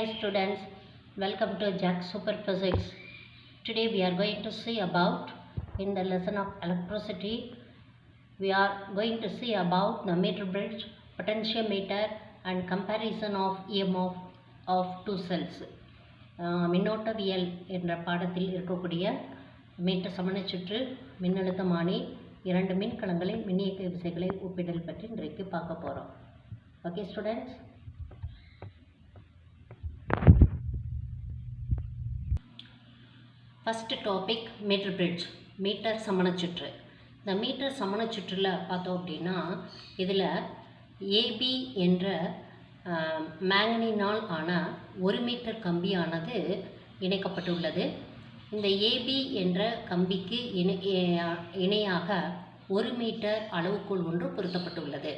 Hi students, welcome to Jack Super Physics. Today we are going to see about, in the lesson of electricity, we are going to see about the meter bridge, potentiometer and comparison of EMF of two cells. மின்னோட்டவியல் என்ற பாடத்தில் இருக்கக்கூடிய metre சமணச்சுற்று மின்னழுத்தமானி இரண்டு மின்கலங்களின் மின்னியக்க விசைகளை ஒப்பிடல் பற்றி இன்றைக்கு பார்க்க போகிறோம். Okay students, first topic meter bridge, meter சமணச்சுற்று. இந்த மீட்டர் சமணச்சுற்றில் பார்த்தோம் அப்படின்னா இதில் ஏபி என்ற மேங்கனினால் ஆன 1 மீட்டர் கம்பியானது இணைக்கப்பட்டுள்ளது. இந்த ஏபி என்ற கம்பிக்கு இணையாக 1 மீட்டர் அளவுக்குள் ஒன்று பொருத்தப்பட்டுள்ளது.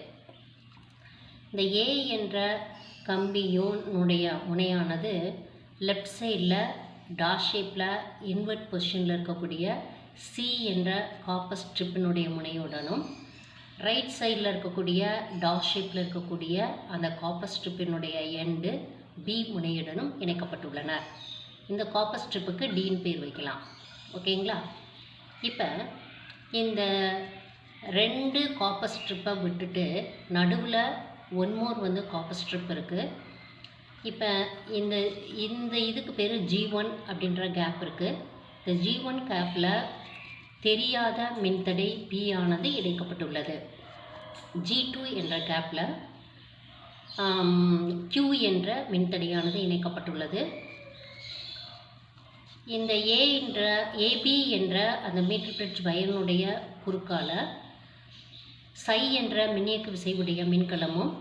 இந்த ஏ என்ற கம்பியினுடைய முனையானது லெஃப்ட் சைடில் டாட் ஷேப்பில் இன்வெர்ட் பொசிஷனில் இருக்கக்கூடிய சி என்ற காப்பர் ஸ்ட்ரிப்பினுடைய முனையுடனும், ரைட் சைடில் இருக்கக்கூடிய டாட் ஷேப்பில் இருக்கக்கூடிய அந்த காப்பர் ஸ்ட்ரிப்பினுடைய எண்டு பி முனையுடனும் இணைக்கப்பட்டுள்ளன. இந்த காப்பர் ஸ்ட்ரிப்புக்கு டின்னு பேர் வைக்கலாம். ஓகேங்களா? இப்போ இந்த 2 காப்பர் ஸ்ட்ரிப்பை விட்டுட்டு நடுவில் ஒன் மோர் காப்பர் ஸ்ட்ரிப் இருக்குது. இப்போ இந்த இதுக்கு பேர் G1 அப்படின்ற கேப் இருக்குது. இந்த G1 கேப்பில் தெரியாத மின்தடை P ஆனது இணைக்கப்பட்டுள்ளது. G2 என்ற கேப்பில் Q என்ற மின்தடையானது இணைக்கப்பட்டுள்ளது. இந்த AB என்ற அந்த மீட்டர் பிரிட்ஜ் வயரினுடைய குறுக்கால சை என்ற மின்னியக்கு விசை உடைய மின்கலமும்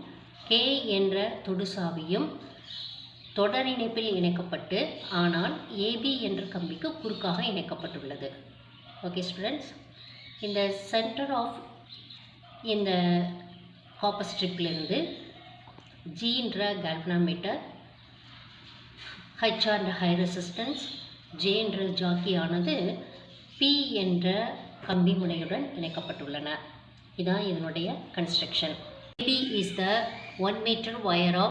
K என்ற தொடுசாவியும் தொடர் இணைப்பில் இணைக்கப்பட்டு ஆனால் ஏபி என்ற கம்பிக்கு குறுக்காக இணைக்கப்பட்டுள்ளது. ஓகே ஸ்டூடெண்ட்ஸ், இந்த சென்டர் ஆஃப் இந்த காப்பர் ஸ்ட்ரிப்லேருந்து G என்ற கால்வனோமீட்டர், H என்ற ஹை ரெசிஸ்டன்ஸ், J என்ற ஜாக்கி ஆனது P என்ற கம்பி முனையுடன் இணைக்கப்பட்டுள்ளன. இதுதான் இதனுடைய construction. AB is the 1 meter wire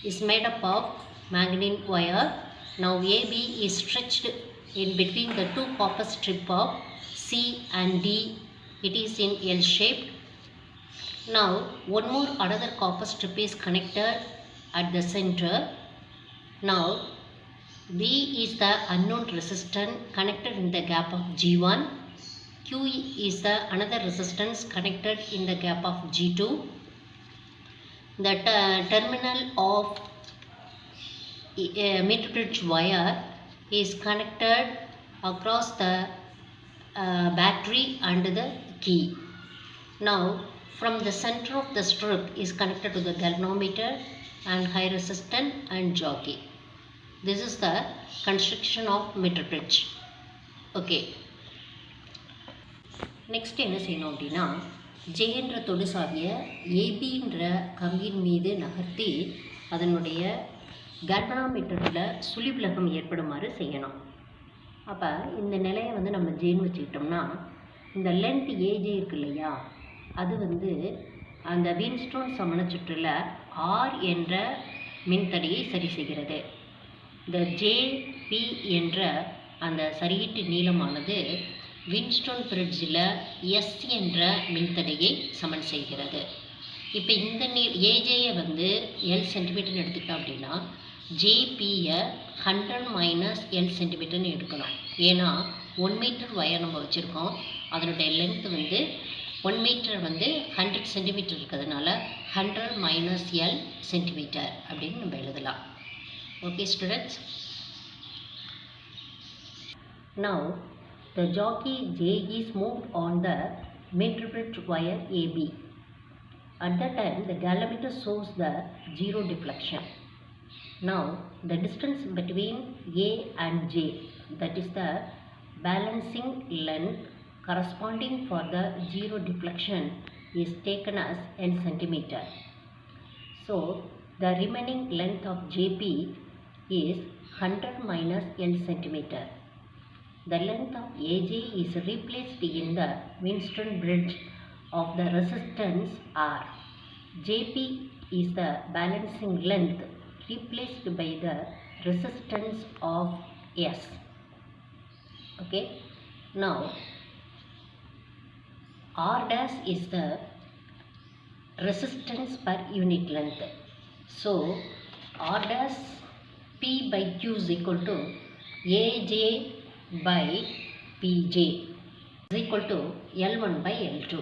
is made up of manganese wire. Now AB is stretched in between the 2 copper strip of C and D. It is in L shaped. Now one more another copper strip is connected at the center. Now V is the unknown resistance connected in the gap of G1. Q is the another resistance connected in the gap of G2. The terminal of meter bridge wire is connected across the battery and the key. Now from the center of the strip is connected to the galvanometer and high resistance and jockey. This is the construction of meter bridge. Okay. Next என்ன செய்யணும் அப்படின்னா, J என்ற தொடுசாவியை ஏபின்ற கம்பியின் மீது நகர்த்தி அதனுடைய கால்வனோமீட்டரில் சுழி விலகம் ஏற்படுமாறு செய்யணும். அப்போ இந்த நிலையை நம்ம ஜேன்னு வச்சுக்கிட்டோம்னா, இந்த லென்த் ஏஜே இருக்கு இல்லையா, அது அந்த வீன்ஸ்டோன் சமணச்சுற்றில் ஆர் என்ற மின்தடையை சரி செய்கிறது. இந்த ஜேபி என்ற அந்த சரியீட்டு நீளமானது வீன்ஸ்டோன் பிரிட்ஜில் S என்ற மின்தடையை சமன் செய்கிறது. இப்போ இந்த ஏஜேயை எல் சென்டிமீட்டர்னு எடுத்துக்கிட்டோம் அப்படின்னா ஜேபியை 100 - L சென்டிமீட்டர்னு எடுக்கணும். ஏன்னா 1 மீட்டர் வயர் நம்ம வச்சுருக்கோம், அதனுடைய லென்த் 1 மீட்டர் 100 சென்டிமீட்டர் இருக்கிறதுனால 100 - L சென்டிமீட்டர் அப்படின்னு நம்ம எழுதலாம். Okay students, now the jockey J is moved on the meter bridge wire AB. At that time the galvanometer shows the 0 deflection. Now the distance between A and J, that is the balancing length corresponding for the 0 deflection, is taken as L centimeter. So the remaining length of JP is 100 - L centimeter. The length of AJ is replaced in the Winston bridge of the resistance R. JP is the balancing length replaced by the resistance of S. Okay, now R dash is the resistance per unit length. So R dash P by Q is equal to AJ by PJ is equal to L1 by L2.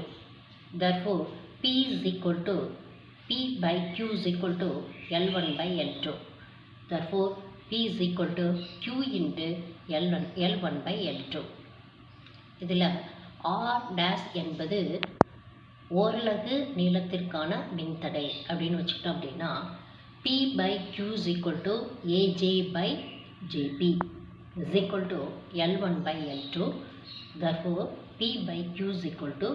Therefore P is equal to P by Q is equal to L1 by L2. Therefore P is equal to Q into L1 by L2. இதில் R dash என்பது ஓரலகு நீளத்திற்கான மின்தடை அப்படின்னு வச்சுக்கிட்டோம் அப்படின்னா P by Q is equal to AJ by JP is equal to L1 by L2. Therefore P by Q is equal to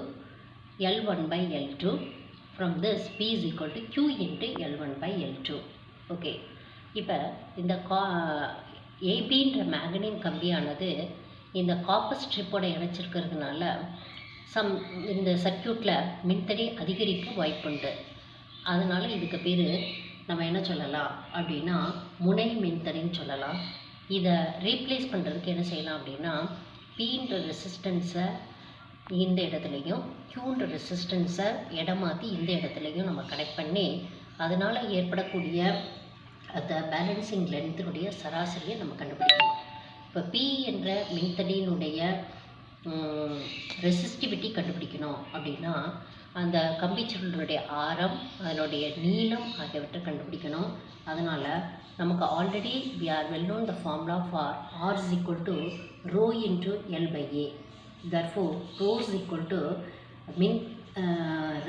L1 by L2. From this P is equal to Q into L1 by L2. Okay, இப்போ இந்த ஏபின்ற மேக்னீன் கம்பியானது இந்த copper ஸ்ட்ரிப்போட இணைச்சிருக்கிறதுனால இந்த சர்க்யூட்டில் மின்தடை அதிகரிக்க வாய்ப்புண்டு. அதனால் இதுக்கு பேர் நம்ம என்ன சொல்லலாம் அப்படின்னா முனை மின்தடைன்னு சொல்லலாம். இதை ரீப்ளேஸ் பண்ணுறதுக்கு என்ன செய்யலாம் அப்படின்னா பீன்ற ரெசிஸ்டன்ஸை இந்த இடத்துலையும் க்யூன்ற ரெசிஸ்டன்ஸை இடமாற்றி இந்த இடத்துலையும் நம்ம கனெக்ட் பண்ணி அதனால் ஏற்படக்கூடிய அந்த பேலன்சிங் லென்த்தினுடைய சராசரியை நம்ம கண்டுபிடிக்கணும். இப்போ பி என்ற மின்தடையினுடைய ரெசிஸ்டிவிட்டி கண்டுபிடிக்கணும் அப்படின்னா அந்த கம்பிச்சுருளுடைய ஆரம், அதனுடைய நீளம் ஆகியவற்றை கண்டுபிடிக்கணும். அதனால் நமக்கு already we are well known the formula for R is equal to rho into L by A. Therefore rho is equal to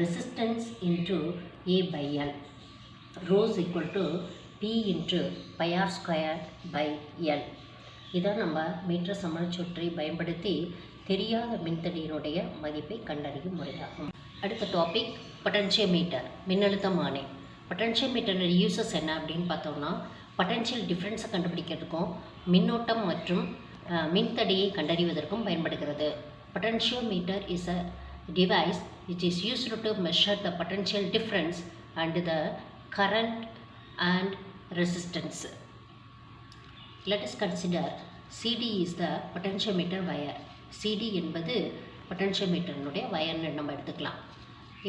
resistance into A by L. Rho is equal to P into pi R square by L. இதான் நம்ம metre சமணச்சுற்றை பயன்படுத்தி தெரியாத மின்தடையினுடைய மதிப்பை கண்டறியும் முறையாகும். அடுத்த topic potentiometer, மின்னழுத்தமானி. பொட்டன்ஷியோமீட்டரோட uses என்ன அப்படின்னு பார்த்தோம்னா பொட்டன்ஷியல் டிஃப்ரென்ஸை கண்டுபிடிக்கிறதுக்கும் மின்னோட்டம் மற்றும் மின்தடையை கண்டறிவதற்கும் பயன்படுகிறது. Potentiometer is a device which is used to measure the potential difference and the current and resistance. Let us consider CD is the potentiometer wire. CD என்பது பொட்டன்ஷியோமீட்டர்னுடைய வயர்னு நம்ம எடுத்துக்கலாம்.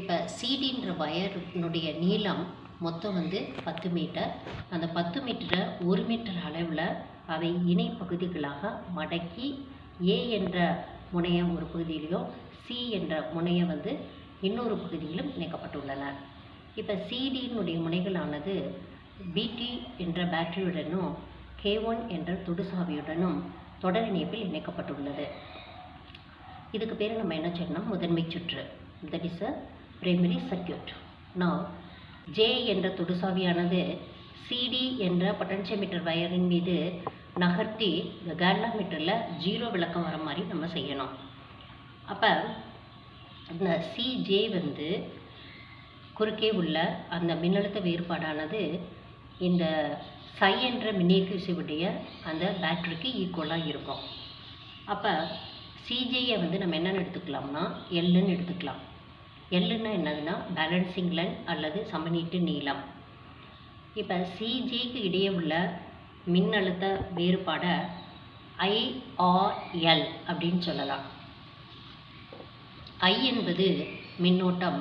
இப்போ சிடின்ற வயர்னுடைய நீளம் மொத்தம் 10 மீட்டர். அந்த 10 மீட்டரை 1 மீட்டர் அளவில் அவை இணை பகுதிகளாக மடக்கி ஏ என்ற முனைய ஒரு பகுதியிலையும் சி என்ற முனைய இன்னொரு பகுதியிலும் இணைக்கப்பட்டுள்ளன. இப்போ சிடியினுடைய முனைகளானது பிடி என்ற பேட்டரியுடனும் K1 என்ற தொடுசாவியுடனும் தொடர் இணைப்பில் இணைக்கப்பட்டுள்ளது. இதுக்கு பேர் நம்ம என்ன சொல்லணும், முதன்மை சுற்று. That is a primary circuit. நான் J என்ற தொடுசாவியானது CD என்ற பொட்டன்ஷியோமீட்டர் வயரின் மீது நகர்த்தி இந்த கேல்வாமீட்டரில் 0 விளக்கம் வர மாதிரி நம்ம செய்யணும். அப்போ இந்த CJ குறுக்கே உள்ள அந்த மின்னழுத்த வேறுபாடானது இந்த சை என்ற மின்னியக்கு விசையுடைய அந்த பேட்டரிக்கு ஈக்குவலாக இருக்கும். அப்போ சிஜேயை நம்ம என்னென்னு எடுத்துக்கலாம்னா எல்லுன்னு எடுத்துக்கலாம். எல்லுன்னா என்னதுன்னா பேலன்சிங் லென் அல்லது சமநீட்டு நீளம். இப்போ சிஜேக்கு இடையே உள்ள மின்னழுத்த வேறுபாடை IRL அப்படின்னு சொல்லலாம். I என்பது மின்னோட்டம்,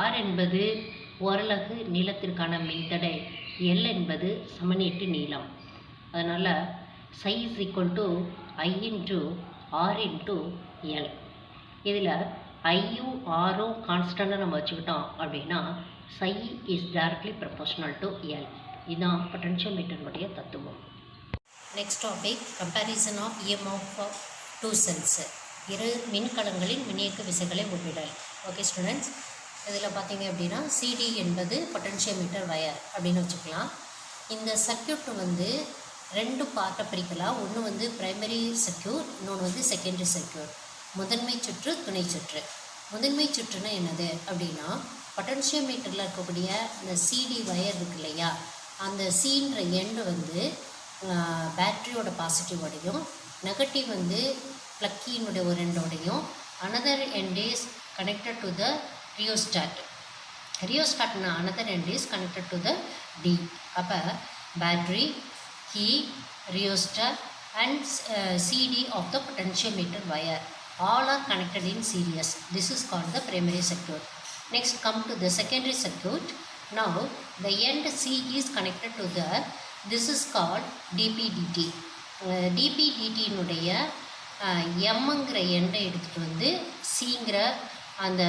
R என்பது ஓரலகு நீளத்திற்கான மின்தடை, L என்பது சமநீட்டு நீளம். அதனால் psi is equal to I into R into L. இதில் ஐயும் ஆரும் கான்ஸ்டண்ட்டாக நம்ம வச்சுக்கிட்டோம் அப்படின்னா சை is directly proportional to L. இதுதான் பொட்டன்ஷியோமீட்டருடைய தத்துவம். Next topic comparison of EMF of two cells. இரு மின்கலங்களின் மின்னியக்கு விசைகளை ஒப்பிடல். ஓகே ஸ்டூடெண்ட்ஸ், இதில் பார்த்தீங்க அப்படின்னா CD என்பது பொட்டன்ஷியோமீட்டர் வயர் அப்படின்னு வச்சுக்கலாம். இந்த சர்க்யூட் 2 பார்ட்டை பிரிக்கலாம். ஒன்று பிரைமரி சர்க்யூட், இன்னொன்று செகண்டரி சர்க்யூட். முதன்மை சுற்று, துணை சுற்று. முதன்மை சுற்றுனா என்னது அப்படின்னா பொட்டன்ஷியோமீட்டரில் இருக்கக்கூடிய இந்த CD வயர் இருக்கு இல்லையா, அந்த சீன்ற எண்டு பேட்டரியோட பாசிட்டிவோடையும் நெகட்டிவ் ப்ளக்கினுடைய ஒரு எண்டோடையும் another end is connected to the rheostat. ரியோஸ்டாட்னா another end is connected to the D. அப்போ battery, key, rheostat and CD of the potentiometer wire all are connected in series. This is called the primary circuit. Next come to the secondary circuit. Now the end C is connected to the, this is called DP-DT. DP-DT னுடைய எம்ங்கிற எண்டை எடுத்துகிட்டு வந்து சிங்கிற அந்த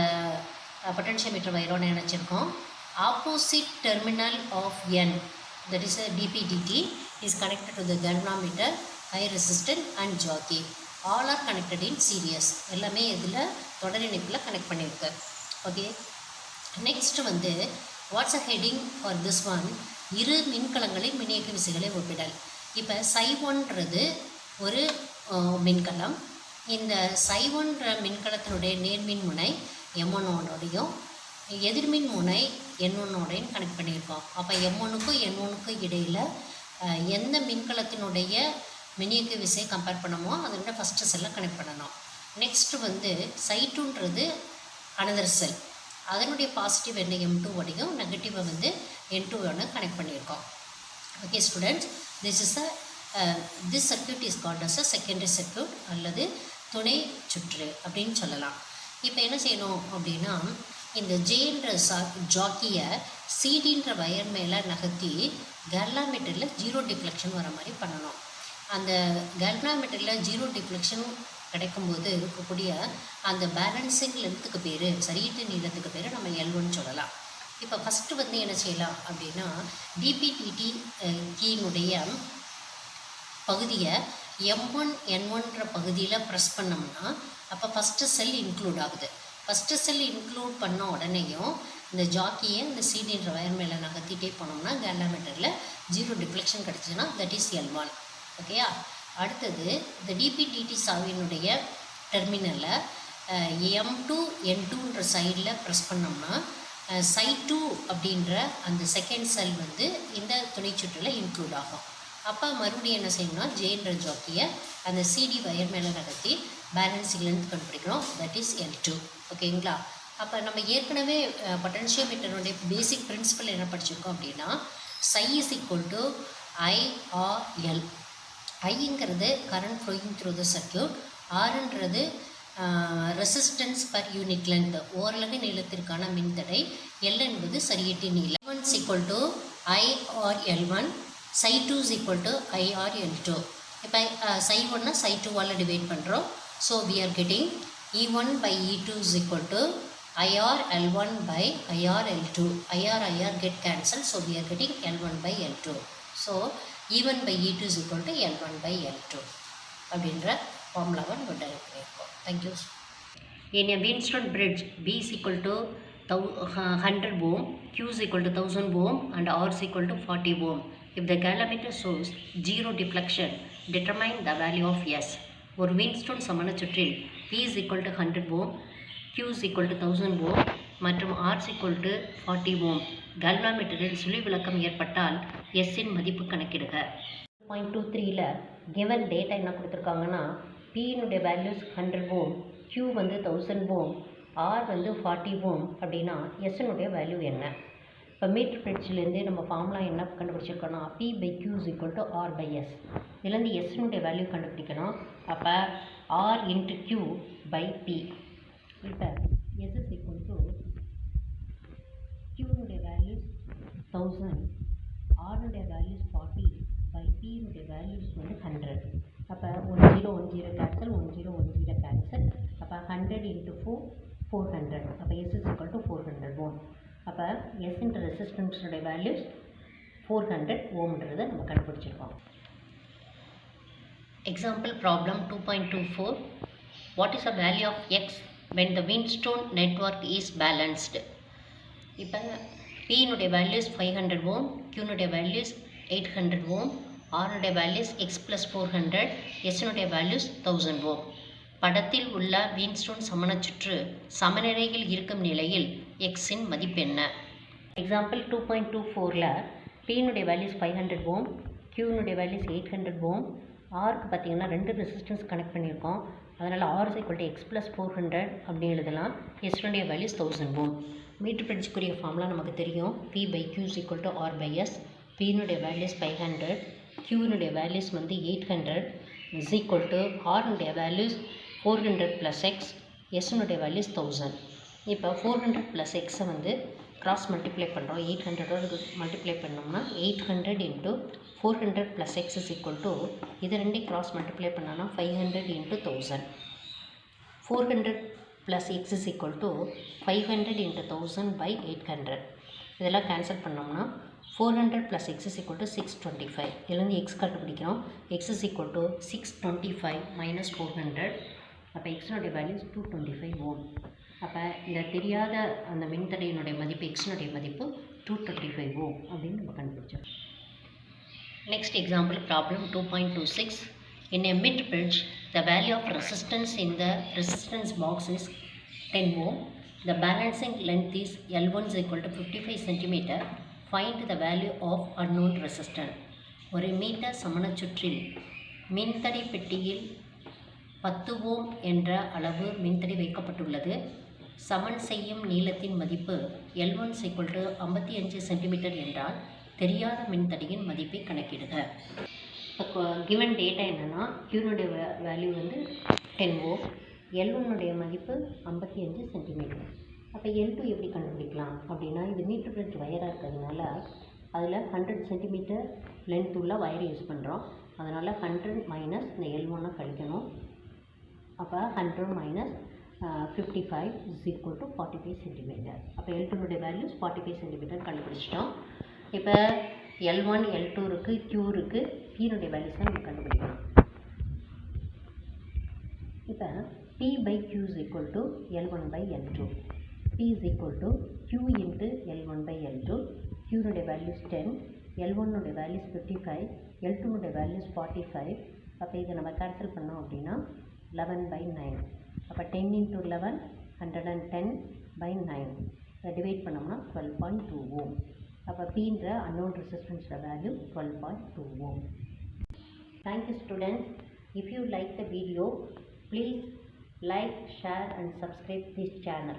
potentiometer வயரோட இணைச்சிருக்கோம். Opposite terminal of N, that is a DP-DT is connected to the galvanometer, high resistance and jockey. All are connected in series. எல்லாமே இதில் தொடர் இணைப்பில் கனெக்ட் பண்ணியிருக்கு. ஓகே, நெக்ஸ்ட் வந்து what's a heading for this one? இரு மின்கலங்களின் மின்னியக்கு விசைகளை ஒப்பிடல். இப்போ சை1ன்றது ஒரு மின்கலம். இந்த சை1ன்ற மின்கலத்தினுடைய நேர்மின் முனை M1ஓடையும் எதிர்மின் முனை N1ஓடையும் கனெக்ட் பண்ணியிருக்கோம். அப்போ M1க்கும் N1க்கும் இடையில் எந்த மின்கலத்தினுடைய மின்னியக்கு விசையை கம்பேர் பண்ணமோ அதோட ஃபஸ்ட்டு செல்லை கனெக்ட் பண்ணணும். நெக்ஸ்ட்டு வந்து சை2ன்றது அனதர் செல், அதனுடைய பாசிட்டிவ் எண்ணை M2ஓடையும் நெகட்டிவை வந்து N2ஓட கனெக்ட் பண்ணியிருக்கோம். Okay students, this circuit is called as a secondary circuit அல்லது துணை சுற்று அப்படின்னு சொல்லலாம். இப்போ என்ன செய்யணும் அப்படின்னா, இந்த ஜேன்ற ஜாக்கியை சிடின்ற வயர் மேலே நகர்த்தி கேல்வனோமீட்டரில் ஜீரோ டிஃப்ளெக்ஷன் வர மாதிரி பண்ணணும். அந்த கேல்வனோமீட்டரில் ஜீரோ டிஃப்ளெக்ஷன் கிடைக்கும்போது இருக்கக்கூடிய அந்த பேலன்சிங் லென்த்துக்கு பேர், சரியீட்டு நீளத்துக்கு பேர் நம்ம L1 சொல்லலாம். இப்போ ஃபஸ்ட்டு வந்து என்ன செய்யலாம் அப்படின்னா, டிபிடிடி கீனுடைய பகுதியை M1 N1ன்ற பகுதியில் ப்ரெஸ் பண்ணோம்னா அப்போ ஃபஸ்ட்டு செல் இன்க்ளூட் ஆகுது. ஃபஸ்ட்டு செல் இன்க்ளூட் பண்ண உடனேயும் இந்த ஜாக்கியை இந்த சிடின்ற வயர் மேலே நகர்த்திட்டே போனோம்னா கேல்வனோமீட்டரில் ஜீரோ டிஃப்ளெக்ஷன் கிடச்சின்னா தட் இஸ் L1. ஓகேயா, அடுத்தது இந்த டிபிடிடி சாவியினுடைய டெர்மினலில் M2 N2ன்ற சைடில் ப்ரெஸ் பண்ணோம்னா சை2 அப்படின்ற அந்த செகண்ட் செல் வந்து இந்த துணை சுற்றில் இன்க்ளூட் ஆகும். அப்போ மறுபடியும் என்ன செய்யணும்னா ஜேன்ற ஜாக்கியை அந்த சிடி வயர் மேலே நகர்த்தி பேலன்சிங் லென்த் கண்டுபிடிக்கிறோம், தட் இஸ் L2. ஓகேங்களா, அப்போ நம்ம ஏற்கனவே பொட்டன்ஷியோமீட்டருடைய பேசிக் பிரின்சிபல் என்ன படிச்சிருக்கோம் அப்படின்னா, சை இஸ் ஈக்குவல் டு IRL. ஐங்கிறது current flowing through the circuit, ஆர்ன்றது ரெசிஸ்டன்ஸ் பர் யூனிட் லென்த், ஓரலகு நீளத்திற்கான மின்தடை, எல் என்பது சரியீட்டு நீளம். L1 is equal to IRL1, சை2 is equal to IRL2. இப்போ சை1னா சை2வால் டிவைட் பண்ணுறோம். So we are getting E1 by E2 is equal to IRL1 by IRL2. IR get cancelled, so we are getting L1 by L2. So E1 by E2 is equal to L1 by L2 அப்படின்ற ஃபார்முலாவை நம்ம direct பண்ணியிருக்கோம். Thank you. In a Wheatstone bridge, B is equal to 100 ohm, Q is equal to 1000 ohm and R is equal to 40 ohm. If the galvanometer shows zero deflection, determine the value of S. ஒரு Wheatstone சமண சுற்றில் P is equal to 100 ohm, Q is equal to 1000 ohm மற்றும் R is equal to 40 ohm. galvanometerல் சுழி விளக்கம் ஏற்பட்டால் S இன் மதிப்பு கணக்கிடுக. 2.23ல given data என்ன கொடுத்துருக்காங்கன்னா, P னுடைய வேல்யூஸ் 100 ohm, Q வந்து 1000 ohm, R வந்து 40 ohm அப்படின்னா S னுடைய வேல்யூ என்ன? இப்போ மீட்டர் பிரிட்ஜிலேருந்து நம்ம ஃபார்முலா என்ன கண்டுபிடிச்சிருக்கோன்னா, P by Q is equal to R by S. இதுலேருந்து எஸ்னுடைய வேல்யூ கண்டுபிடிக்கணும். அப்போ R into Q by P. இப்போ S is equal to Qனுடைய வேல்யூஸ் 1000, Rனுடைய வேல்யூஸ் 40 by Pனுடைய வேல்யூஸ் வந்து 100. அப்போ 1010 கேன்சல், 1010 கேன்சல். அப்போ 100 into 4, 400. அப்போ S is equal to 400 ohm. அப்போ S இன்ட்டு ரெசிஸ்டன்ஸுடைய வேல்யூஸ் 400 ஓம்ன்றதை நம்ம கண்டுபிடிச்சிருக்கோம். Example problem 2.24. What is the value of x when the Wheatstone network is balanced? இப்போ Pனுடைய வேல்யூஸ் 500 ஓம், Qனுடைய வேல்யூஸ் 800 ஓம், Rனுடைய வேல்யூஸ் x + 400, Sனுடைய வேல்யூஸ் 1000 ஓம். படத்தில் உள்ள Wheatstone சமண சுற்று சமநிலையில் இருக்கும் நிலையில் எக்ஸின் மதிப்பு என்ன? எக்ஸாம்பிள் 2.24ல் Pனுடைய வேல்யூஸ் 500 ஓம், Qனுடைய வேல்யூஸ் 800 ஓம், Rக்கு பார்த்திங்கன்னா 2 ரெசிஸ்டன்ஸ் கனெக்ட் பண்ணியிருக்கோம். அதனால் R is equal to X plus 400 அப்படி எழுதலாம். S-னுடைய வேல்யூ 1000 ஓம். மீட்டர் பிரிட்ஜுக்குரிய ஃபார்முலா நமக்கு தெரியும். P by Q is equal to R by S. P-னுடைய வேல்யூஸ் 500, Q-னுடைய வேல்யூஸ் வந்து 800 is equal to R-னுடைய வேல்யூஸ் 400 plus X, S-னுடைய வேல்யூஸ் 1000. இப்போ 400 plus X வந்து கிராஸ் மல்டிப்ளை பண்ணுறோம். 800 மல்டிப்ளை பண்ணோம்னா 800 into 400 plus X is equal to இது ரெண்டையும் கிராஸ் மல்டிப்ளை பண்ணோம்னா 500 into 1000. 400 plus X is equal to 500 into 1000 by 800. இதெல்லாம் கேன்சல் பண்ணோம்னா 400 plus X is equal to 625. இதுலேருந்து X கண்டுபிடிக்கிறோம். X is equal to 625 minus 400. அப்போ X-னுடைய வேல்யூஸ் 225 ஓம். அப்போ இந்த தெரியாத அந்த மின்தடையினுடைய மதிப்பு X-னுடைய மதிப்பு 225 ஓம் அப்படின்னு நம்ம கண்டுபிடிச்சோம். Next example, problem 2.26. In a mid bridge, the value of resistance in the resistance box is 10 ohm. The balancing length is L1 is equal to 55 cm. Find the value of unknown resistance. ஒரு metre சமண சுற்றில் மின்தடை பெட்டியில் 10 ஓம் என்ற அளவு மின்தடை வைக்கப்பட்டுள்ளது. சமன் செய்யும் நீளத்தின் மதிப்பு L1 is equal to 55 cm என்றால் தெரியாத மின்தடையின் மதிப்பை கணக்கிடுக. இப்போ கிவன் டேட்டா என்னென்னா Q-னுடைய வேல்யூ வந்து 10 ஓம், L1-னுடைய மதிப்பு 55 சென்டிமீட்டர். அப்போ L2 எப்படி கண்டுபிடிக்கலாம் அப்படின்னா, இது மீட்டர் பிரிட்ஜ் வயராக இருக்கிறதுனால அதில் 100 சென்டிமீட்டர் லென்த் உள்ள வயர் யூஸ் பண்ணுறோம். அதனால் 100 மைனஸ் இந்த L1 கழிக்கணும். அப்போ 100 minus 55 is equal to 45 centimetre. அப்போ L2-னுடைய வேல்யூஸ் 45 சென்டிமீட்டர் கண்டுபிடிச்சிட்டோம். இப்போ L1, L2 இருக்குது, Q இருக்குது, P-னுடைய வேல்யூஸ் தான் நம்ம கண்டுபிடிக்கலாம். இப்போ P by Q is equal to L1 by L2. P is equal to Q into L1 by L2. Q-னுடைய வேல்யூஸ் 10, L1-னுடைய வேல்யூஸ் 55, L2-னுடைய வேல்யூஸ் 45. அப்போ இதை நம்ம கேன்சல் பண்ணோம் அப்படின்னா 11 by 9. அப்போ 10 into 11, 110 by 9. இதை டிவைட் பண்ணோம்னா 12.2 ஓம். அப்போ Pன்ற unknown resistance value 12.2 ohm. Thank you students. If you like the video, please like, share and subscribe this channel.